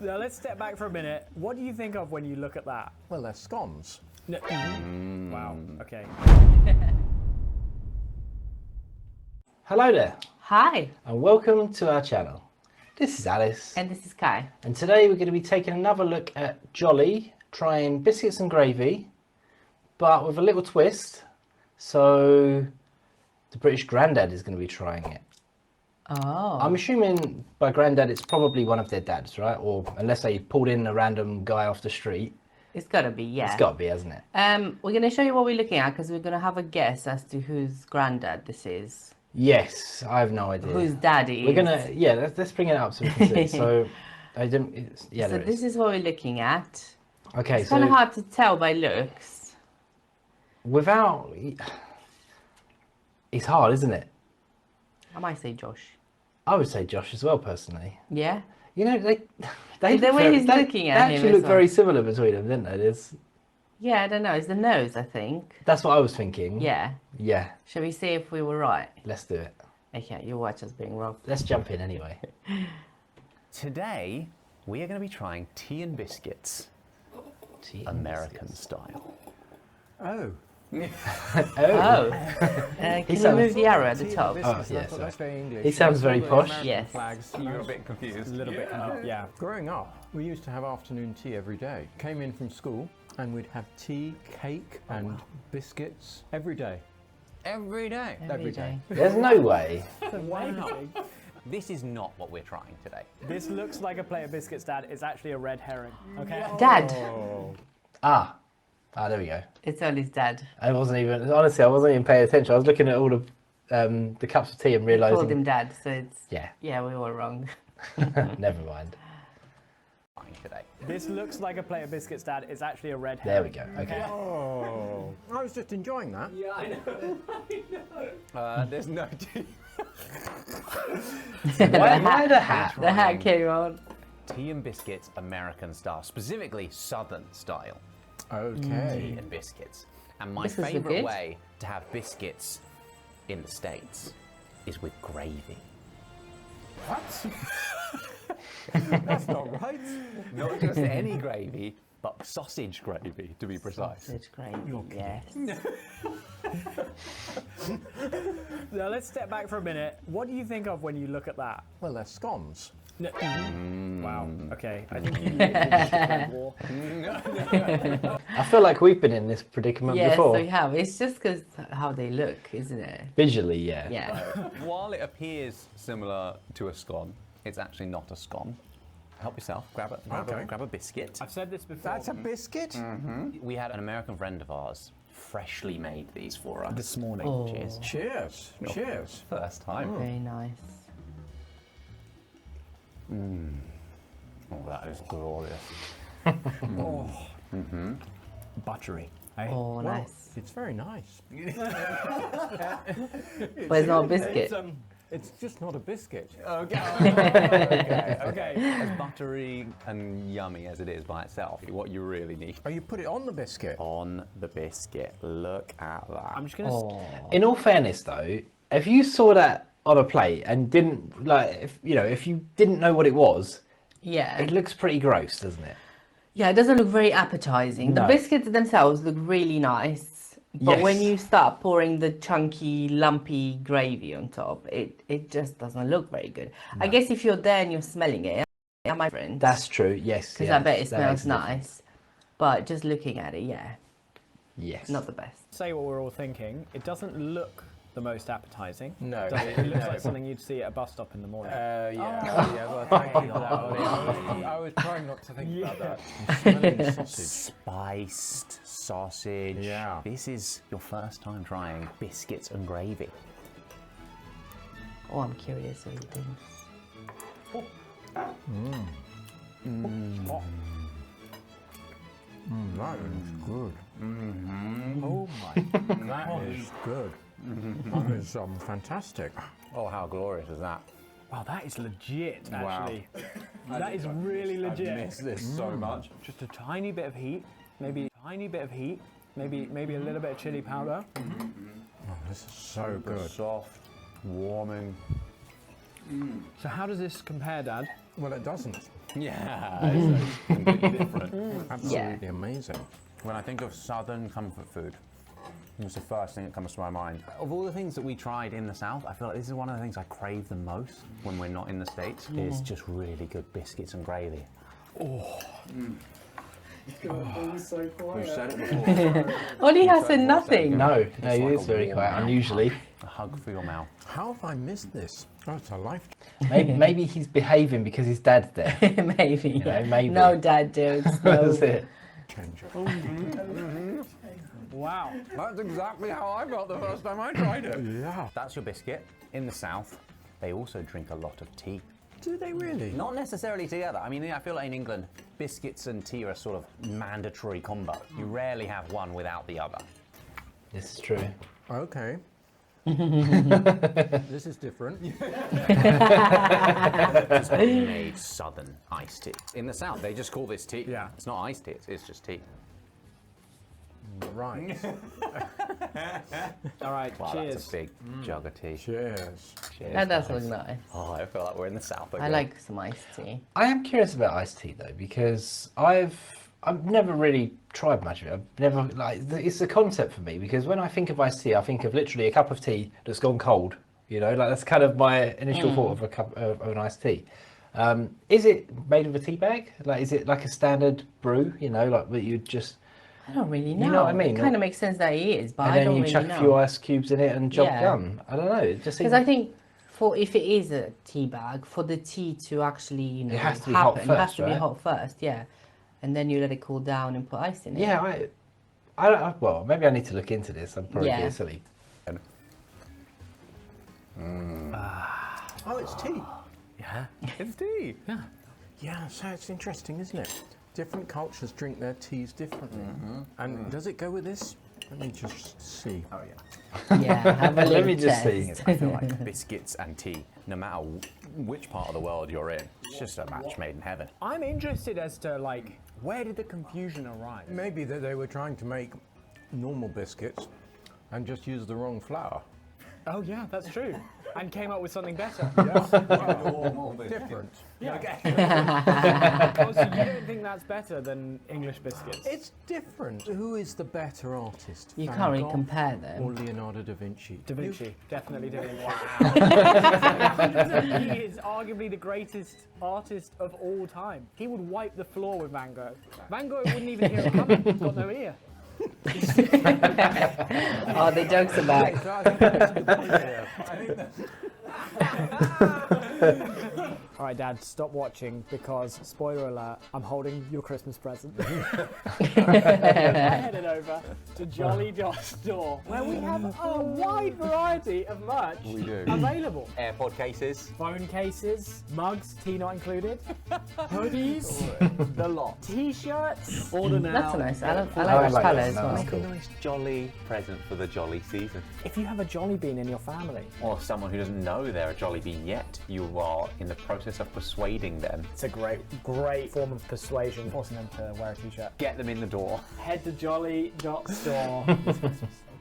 Now let's step back for a minute. What do you think of when you look at that? Well, they're scones. No. Wow, okay. Hello there, Hi, and welcome to our channel. This is Alice, and this is Kai. and today we're going to be taking another look at Jolly, trying biscuits and gravy, but with a little twist. So, the British Grandad is going to be trying it. Oh. I'm assuming by Grandad it's probably one of their dads, right? Or unless they pulled in a random guy off the street. It's gotta be, yeah. It's got to be, hasn't it? We're gonna show you what we're looking at because we're gonna have a guess as to whose granddad this is. Yes, I have no idea. Whose dad it is. We're gonna, yeah, let's bring it up so we can see. So, I didn't, yeah, So this is what we're looking at. Okay, It's kind of hard to tell by looks. Without, it's hard, isn't it? I might say Josh. I would say Josh as well, personally. Yeah? You know, they The way he's looking at they him actually as look well. very similar between them, didn't they? Yeah, I don't know. It's the nose, I think. That's what I was thinking. Yeah. Yeah, Shall we see if we were right? let's do it. Okay, you watch us being wrong. Let's jump in anyway. Today, we are going to be trying tea and biscuits, American style. Oh. Oh. Can you move the arrow at the top? Oh, yeah, That's very English. He sounds very posh. Yes. Flags. You're a bit confused. A little bit, yeah. Growing up, we used to have afternoon tea every day. Came in from school and we'd have tea, cake and biscuits every day. Every day. Every day. There's no way. Wow. This is not what we're trying today. This looks like a plate of biscuits, Dad. It's actually a red herring, okay? Dad. Ah, there we go. It's Ollie's dad. I wasn't even, honestly, I wasn't even paying attention. I was looking at all the cups of tea and Called him realising, dad, so it's... yeah, Yeah, we were wrong. never mind. Today. This looks like a plate of biscuits, Dad. It's actually a red There we herring. go, okay. Oh. I was just enjoying that. Yeah, I know. There's no tea. Why the hat? The hat came on. Tea and biscuits, American style, specifically Southern style. Okay. Tea and biscuits. And my This is favourite good. way to have biscuits in the States is with gravy. What? That's not right. Not just any gravy, but sausage gravy, to be precise. It's great, yes. Now let's step back for a minute. What do you think of when you look at that? Well, they're scones. No. Wow, okay. I think you literally just declared war. I feel like we've been in this predicament Yes, before. we have. It's just because how they look, isn't it? Visually, yeah. Yeah. While it appears similar to a scone, it's actually not a scone. Help yourself, grab a biscuit. I've said this before. That's a biscuit? We had an American friend of ours freshly made these for us This morning. Oh. Cheers. Cheers. Cheers. First time. Very nice. Oh, that is glorious. Buttery. Oh, nice. It's very nice. But it's not a biscuit. It's just not a biscuit. Okay. As buttery and yummy as it is by itself, what you really need Oh, you put it on the biscuit? on the biscuit. Look at that. I'm just going to... Oh. In all fairness, though, if you saw that on a plate and didn't, like, if you didn't know what it was, Yeah. it looks pretty gross, doesn't it? Yeah, it doesn't look very appetizing. No. The biscuits themselves look really nice. But when Yes. you start pouring the chunky, lumpy gravy on top, it just doesn't look very good. I guess if you're there and you're smelling it, am I friend? That's true, yes. Because yes, I bet it that smells makes a difference. nice. But just looking at it, yeah, Yes. not the best. Say what we're all thinking. It doesn't look the most appetizing. No. Does it? It looks like something you'd see at a bus stop in the morning. Yeah. Well, thank you for that, Ollie. I was trying not to think about that. I'm smelling sausage. Spiced sausage. Yeah. This is your first time trying biscuits and gravy. Oh, I'm curious what you think. That is good. Oh my, that is good. That is fantastic. Oh, how glorious is that? Wow, that is legit, Wow. actually. That is really legit. I miss this so much. Just a tiny bit of heat, maybe a little bit of chili powder. Oh, this is so good. Soft, warming. So how does this compare, Dad? Well, it doesn't. Yeah, it's completely different. Absolutely amazing. When I think of southern comfort food, it's the first thing that comes to my mind. Of all the things that we tried in the South, I feel like this is one of the things I crave the most when we're not in the States. Is just really good biscuits and gravy. We've said it before. Ollie has said nothing. No, he like is a very warm quiet, mouth unusually. A hug for your mouth. How have I missed this? Oh, it's a life Maybe he's behaving because his dad's there. Maybe. You know, maybe. No dad jokes. That's No. it. changer. Wow. That's exactly how I felt the first time I tried it. Yeah. That's your biscuit. In the South, they also drink a lot of tea. Do they really? Not necessarily together. I mean, I feel like in England, biscuits and tea are a sort of mandatory combo. You rarely have one without the other. This is true. Okay. This is different. This is homemade southern iced tea. In the South, they just call this tea. Yeah. It's not iced tea, it's just tea. Right. All right, Wow, cheers. that's a big jug of tea. Cheers. Cheers. That does look nice. Oh, I feel like we're in the South again. I like some iced tea. I am curious about iced tea though, because I've never really tried much of it. I've never it's a concept for me, because when I think of iced tea, I think of literally a cup of tea that's gone cold. You know, like that's kind of my initial thought of a cup of an iced tea. Is it made of a tea bag? Like, is it like a standard brew? You know, like that you just I don't really know. You know what I mean? It kind of makes sense that he is, but and I then don't you really chuck know. a few ice cubes in it and job Yeah. done. I don't know. It just seems Because I think for if it is a tea bag, for the tea to actually, you know, has to be hot happen, it has first, to be right? hot first, yeah. And then you let it cool down and put ice in it. yeah. I don't. Well, maybe I need to look into this. I'm probably Yeah. being silly. Oh, it's tea. Yeah, it's tea. Yeah. Yeah, so it's interesting, isn't it? Different cultures drink their teas differently. And does it go with this? Let me just see. Oh, yeah. Yeah, have a Let little me just see. test. I feel like biscuits and tea, no matter which part of the world you're in, it's just a match made in heaven. I'm interested as to like where did the confusion arise? Maybe that they were trying to make normal biscuits and just use the wrong flour. Oh yeah, that's true. And came up with something better. Different. Oh, so you don't think that's better than English biscuits? It's different. Who is the better artist? You Van can't really Gogh compare them. Or Leonardo da Vinci? Da Vinci, definitely Da Vinci. He is arguably the greatest artist of all time. He would wipe the floor with Van Gogh. Van Gogh wouldn't even hear it coming. He's got no ear. Oh, the jokes are back. All right, Dad, stop watching because, spoiler alert, I'm holding your Christmas present. I headed over to Jolly John's store where we have a wide variety of merch We do. available. AirPod cases, Phone cases, mugs, tea not included, hoodies, the lot. t-shirts. Order now. That's nice. I like I those like colours. that. Well. That's cool. Nice jolly present for the jolly season. If you have a Jolly Bean in your family, Or someone who doesn't know they're a jolly bean yet, you are in the process of persuading them. it's a great form of persuasion, forcing them to wear a t-shirt. Get them in the door. Head to jolly.store.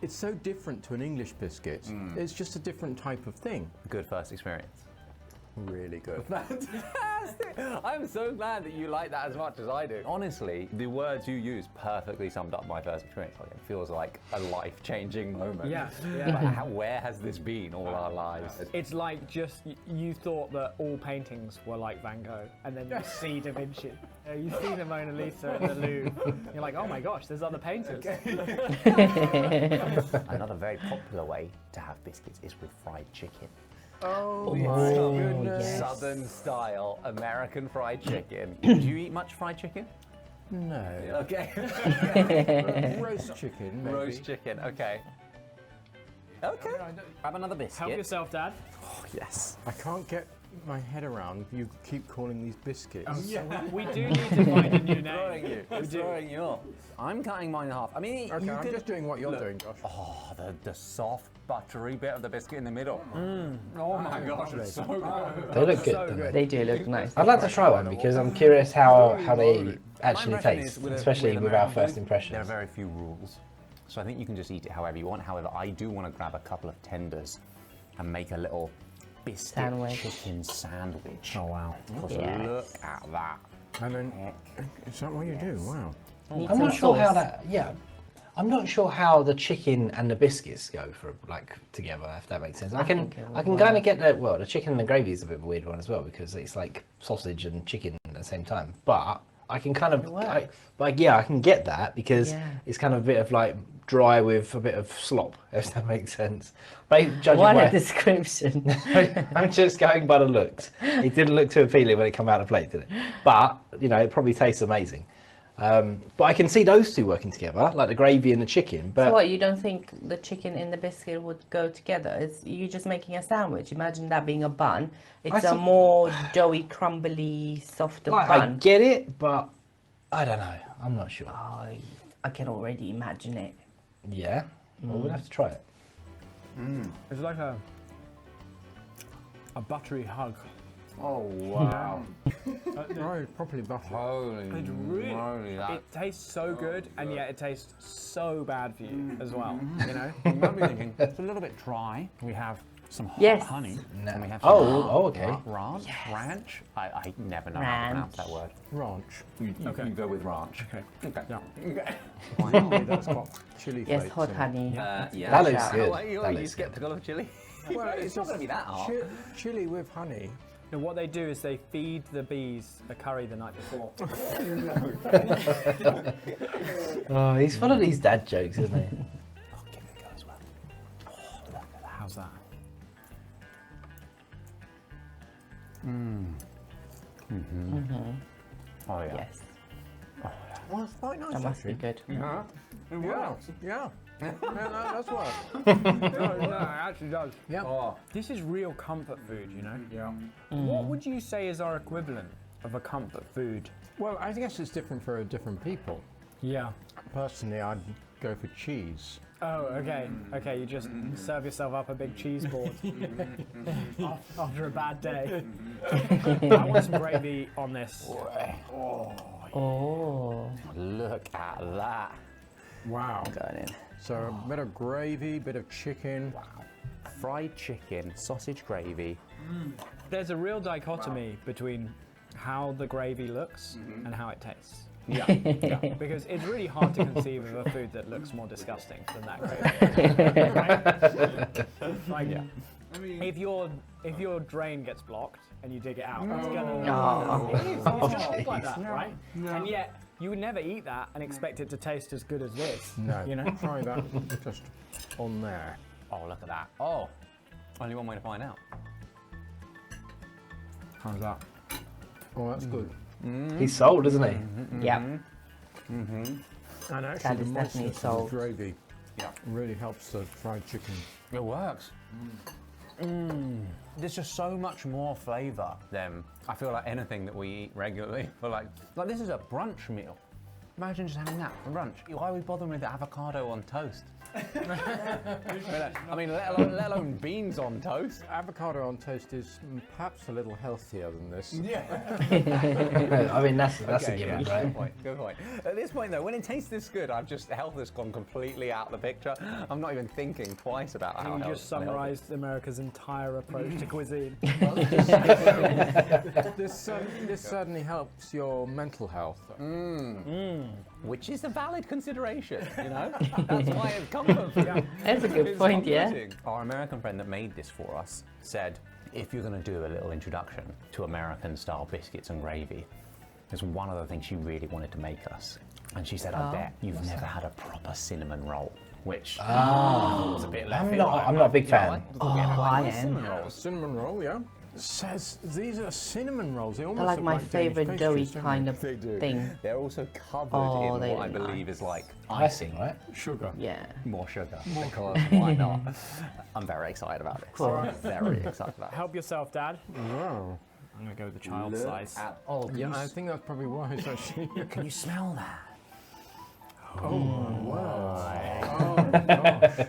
It's so different to an English biscuit. It's just a different type of thing. Good first experience. Really good. Fantastic! I'm so glad that you like that as much as I do. Honestly, the words you use perfectly summed up my first experience. Like, it feels like a life-changing moment. Yeah. Like, where has this been all our lives? It's like just you thought that all paintings were like Van Gogh, and then you see Da Vinci. You see the Mona Lisa in the Louvre. You're like, oh my gosh, there's other painters. Another very popular way to have biscuits is with fried chicken. Oh, yes. Southern style American fried chicken. Do you eat much fried chicken? no. Okay. Roast chicken, maybe. Roast chicken, okay. Okay. Have another biscuit. Help yourself, Dad. Oh, yes. I can't get my head around you keep calling these biscuits. We do need to find a new Throwing name. you. It's throwing you off. I'm cutting mine in half. I mean, Okay, you I'm can just doing what you're doing, Josh. Oh, the soft, buttery bit of the biscuit in the middle. Oh my gosh, it's so good. They look good, So don't good. they? They do look nice. I'd like to try one because I'm curious how they actually My impression taste, is especially with our American first food, impressions. There are very few rules. So I think you can just eat it however you want. However, I do want to grab a couple of tenders and make a little biscuit Sandwich. chicken sandwich. Oh wow. Because Yes. look at that. And then, is that what you do? Wow. Need I'm some not sure how sauce. that. Yeah, I'm not sure how the chicken and the biscuits go for like together. If that makes sense, I can think it would kind of get that. Well, the chicken and the gravy is a bit of a weird one as well because it's like sausage and chicken at the same time. But I can kind of, I can get that because Yeah. it's kind of a bit of like dry with a bit of slop. If that makes sense. But judging What by, a description. I'm just going by the looks. It didn't look too appealing when it came out of the plate, did it? But you know, it probably tastes amazing. But I can see those two working together, like the gravy and the chicken. But So what, you don't think the chicken and the biscuit would go together? It's you just making a sandwich. Imagine that being a bun. It's a saw- more doughy, crumbly, softer like, I bun. get it, but I don't know. I'm not sure. I can already imagine it. Yeah, well, we'll have to try it. It's like a buttery hug. Oh wow. Oh, it's properly buttered. Holy It's really, moly, that. it tastes so good, and yet it tastes so bad for you as well. You know. You might be thinking, it's a little bit dry. We have some hot Yes. honey. No. And we have Okay. ranch. I never know how to pronounce that word. Ranch. You go with ranch. Okay. Okay. Yeah. Finally, that's got chili Yes, flakes hot in it. honey. Yeah. That looks Shout. good. Oh, are you That looks skeptical of chili? Well, it's not going to be that hot. Chili with honey. Now, what they do is they feed the bees a curry the night before. Oh, he's full of these dad jokes, isn't he? I'll give it a go as well. Oh, look at that. How's that? Oh yeah. Yes, Well, it's quite nice that must be actually. good. Yeah. Yeah. Yeah, that's what. No, it actually does. Yeah. Oh, This is real comfort food, you know. Yeah. What would you say is our equivalent of a comfort food? Well, I guess it's different for different people. Yeah. Personally, I'd go for cheese. Oh, okay. Okay, you just serve yourself up a big cheese board after a bad day. I want some gravy on this. Oh, look at that. Wow. Going in. So a bit of gravy, bit of chicken. Fried chicken, sausage gravy. There's a real dichotomy between how the gravy looks and how it tastes. Yeah. Because it's really hard to conceive of a food that looks more disgusting than that gravy. Right? Like, if your drain gets blocked and you dig it out, it's gonna it's gonna look like that, right? And yet you would never eat that and expect it to taste as good as this. No. You know? Try that just on there. Oh, look at that. Oh, only one way to find out. How's that? Oh, that's good. He's sold, isn't he? yeah. And That actually, the is definitely moistness of the sold. gravy Yeah. really helps the fried chicken. It works. There's just so much more flavour than I feel like anything that we eat regularly. But like this is a brunch meal. Imagine just having that for brunch. Why are we bothering with avocado on toast? I mean, let alone beans on toast. Avocado on toast is perhaps a little healthier than this. I mean, that's a given, yeah, right? Good point, good point. At this point though, when it tastes this good, health has gone completely out of the picture. I'm not even thinking twice about how You just summarised America's entire approach to cuisine. This certainly helps your mental health. which is a valid consideration, you know? That's why it's comfort food. That's a good It's point, yeah. comforting. Our American friend that made this for us said, if you're going to do a little introduction to American-style biscuits and gravy, there's one of the things she really wanted to make us. And she said, I bet you've never had a proper cinnamon roll, which I thought was a bit left field. I'm not a big fan. I am. Cinnamon rolls. Cinnamon roll, yeah. Says these are cinnamon rolls. They almost They're like look my Danish favourite pastries, doughy don't kind they? of They do. thing. They're also covered Oh, in they what I look believe nice. is like Icing, right? Sugar. Yeah. more sugar. Because why not? I'm very excited about this. course. Very excited about it. Help yourself, Dad. Wow. I'm gonna go with the child size. Oh, Yeah, I think that's probably wise actually. can you smell that?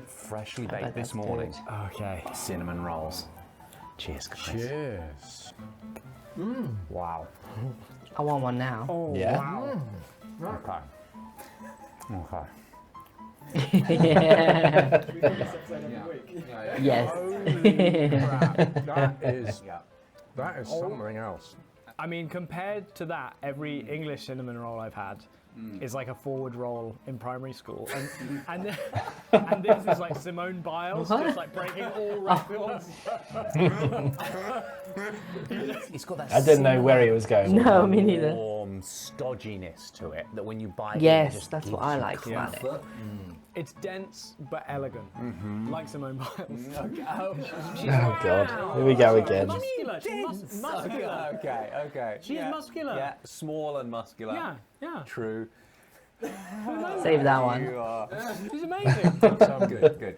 Freshly baked bet this that's morning. Okay. Cinnamon rolls. Cheers, guys. Cheers. Wow. I want one now. Oh, Yeah. wow. Okay. Okay. Yeah. We do this episode every week. Yes. Holy crap. That is something else. I mean, compared to that, every English cinnamon roll I've had is like a forward roll in primary school, and this is like Simone Biles, just like breaking all records. It's got that I didn't know where he was going. with No, that. me neither. warm stodginess to it that when you bite it, Yes, it just that's what gives I you like about it. comfort. It's dense but elegant, like Simone Biles. Oh God, here we go again. Muscular, she's muscular. Okay. She's muscular. Yeah, small and muscular. Yeah. True. Save that one. You are. She's amazing. Good.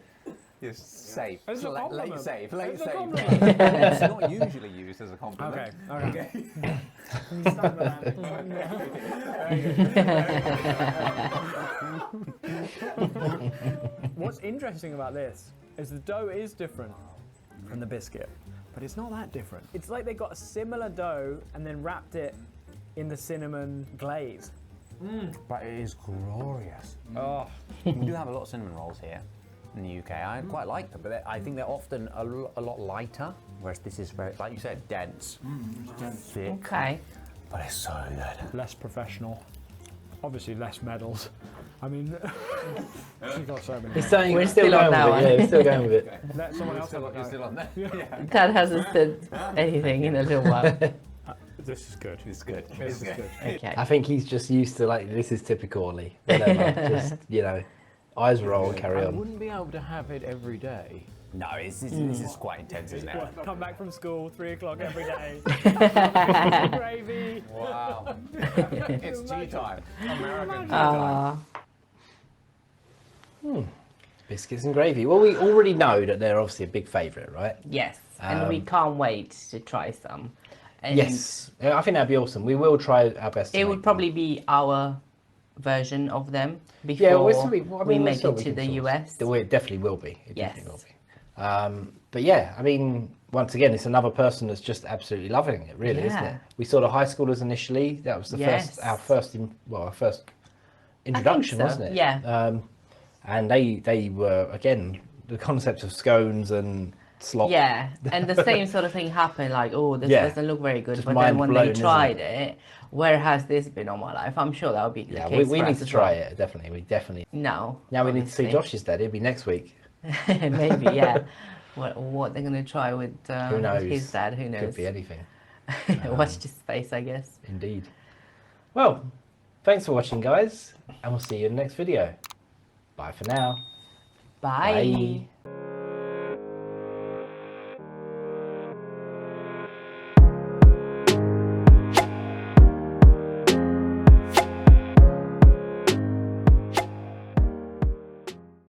You're safe. It's a Late compliment. safe. It's a Safe. compliment. It's not usually used as a compliment. Okay. You stand around. What's interesting about this is the dough is different from the biscuit, but it's not that different. It's like they got a similar dough and then wrapped it in the cinnamon glaze. But it is glorious. Oh, We do have a lot of cinnamon rolls here in the UK. I quite like them, but I think they're often a lot lighter, whereas this is very, like you said, dense, thick, Okay. but it's so good. less professional. Obviously less medals. I mean, she's got so many. He's saying We're he's still still on going that with one. it. Yeah, he's still going with it. Let someone else have a You're go. still on there? Dad hasn't said anything in a little while. This is good. It's good. This is good. Okay. I think he's just used to like this is typical Ollie. Whatever, just eyes roll, carry I on. wouldn't be able to have it every day. No, this is quite intense, isn't it? Come back from school, 3 o'clock every day. Gravy. Wow. It's tea time. American tea time. Ah. Biscuits and gravy. Well, we already know that they're obviously a big favourite, right? Yes, and we can't wait to try some. And Yes, I think that'd be awesome. We will try our best. To it make would them. probably be our version of them before Yeah, we'll we make see what it we to can the source. US. It definitely will be. It Yes. definitely will be. But yeah, I mean, once again, it's another person that's just absolutely loving it, really, isn't Yeah. it? We saw the high schoolers initially. That was our first introduction, so, wasn't it? yeah. And they were again the concept of scones and slop. Yeah, and the same sort of thing happened. Like, oh, this Yeah. doesn't look very good. Just But then when mind-blown, they isn't tried it, where has this been all my life? I'm sure that would be the Yeah, case. we for need us to as try well. it. Definitely, we definitely. No. Now we need to see honestly. Josh's dad. It'll be next week. Maybe, yeah. What they're gonna try with Who knows? his dad? Who knows? Could be anything. Watch this space, I guess. Indeed. Well, thanks for watching, guys, and we'll see you in the next video. Bye for now. Bye. Bye.